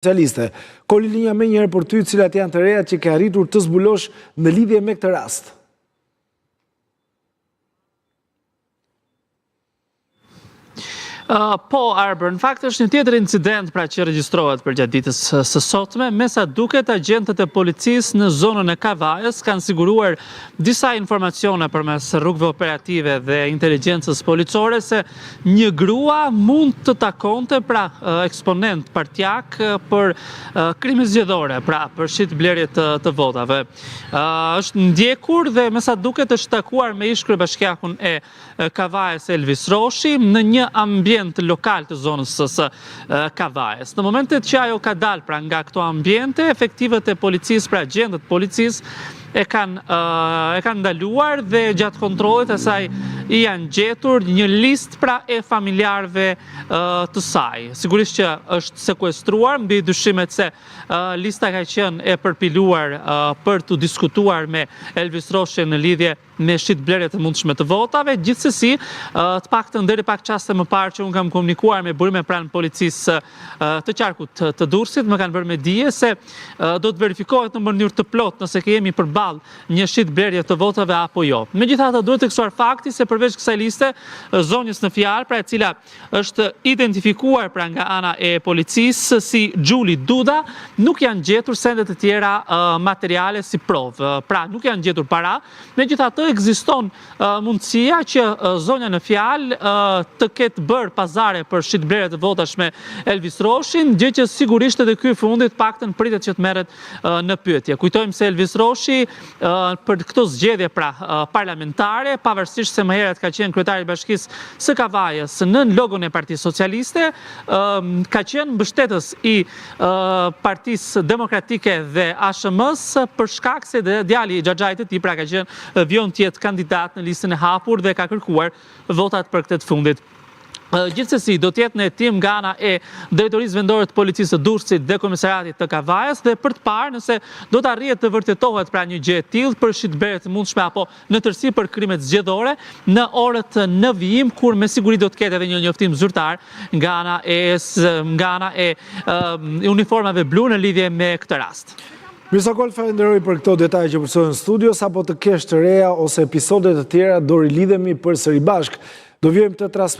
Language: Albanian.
Socialiste. Koli linja me njëherë për ty, cilat janë të reja që ke arritur të zbulosh në lidhje me këtë rast. Po, Arber, në fakt është një tjetër incident pra që regjistrohet për gjatë ditës së sotme, me sa duket agentët e policisë në zonën e Kavajës kanë siguruar disa informacione përmes rrugëve operative dhe inteligjencës policore se një grua mund të takonte pra eksponent partjak për krime zgjedhore, pra për shitblerje të votave. Është ndjekur dhe me sa duket është takuar me ish kryebashkiakun e Kavajës Elvis Roshi në një ambient lokal të zonës së Kavajës. Në momentet që ajo ka dalë pra nga këto ambiente, efektivët e policisë, pra agentët policisë e kanë ndaluar dhe gjatë kontrollit e saj i janë gjetur një listë pra e familjarëve të saj. Sigurisht që është sekuestruar, mbi dyshimet se lista ka qenë e përpiluar për të diskutuar me Elvis Roshi në lidhje me shitblerjet e mundshme të votave. Gjithsesi, të paktën deri pak çaste më parë që unë kam komunikuar me burime pranë policisë të qarkut të Durrësit, më kanë bërë me dije se do të verifikohet në mënyrë të plotë nëse kemi përballë një shitblerje të votave apo jo. Megjithatë, duhet të theksuar fakti se përveç kësaj liste, zonjës në fjalë, pra e cila është identifikuar pra nga ana e policisë si Julie Duda, nuk janë gjetur sende të tjera materiale si provë. Pra nuk janë gjetur para. Megjithatë, ekziston mundësia që zonja në fjalë të ketë bërë pazare për shitblerje të votash me Elvis Roshin, gjë që sigurisht edhe ky fundit paktën pritet që të merret në pyetje. Kujtojmë se Elvis Roshi për këto zgjedhje pra parlamentare, pavarësisht se më herët ka qenë kryetari i Bashkisë së Kavajës në logon e Partisë Socialiste, ka qenë mbështetës i Partisë Demokratike dhe ASHM-s për shkak se djali i Xhaxhait të tij pra ka qenë vion të jetë kandidat në listën e hapur dhe ka kërkuar votat për këtë të fundit. Gjithsesi, do të jetë në hetim nga ana e Drejtorisë Vendore të Policisë së Durrësit dhe Komisariatit të Kavajës dhe për të parë nëse do të arrihet të vërtetohet pra një gjë e tillë për shitblerje të mundshme apo në tërësi për krimet zgjedhore në orët në vijim, kur me siguri do të ketë edhe një njoftim zyrtar nga ana e uniformave blu në lidhje me këtë rast. Mirësakol, falenderoj për këto detaje që përsojnë në studio, sapo të kesh të reja ose episodet të tjera do rilidhemi përsëri bashkë. Do vijmë të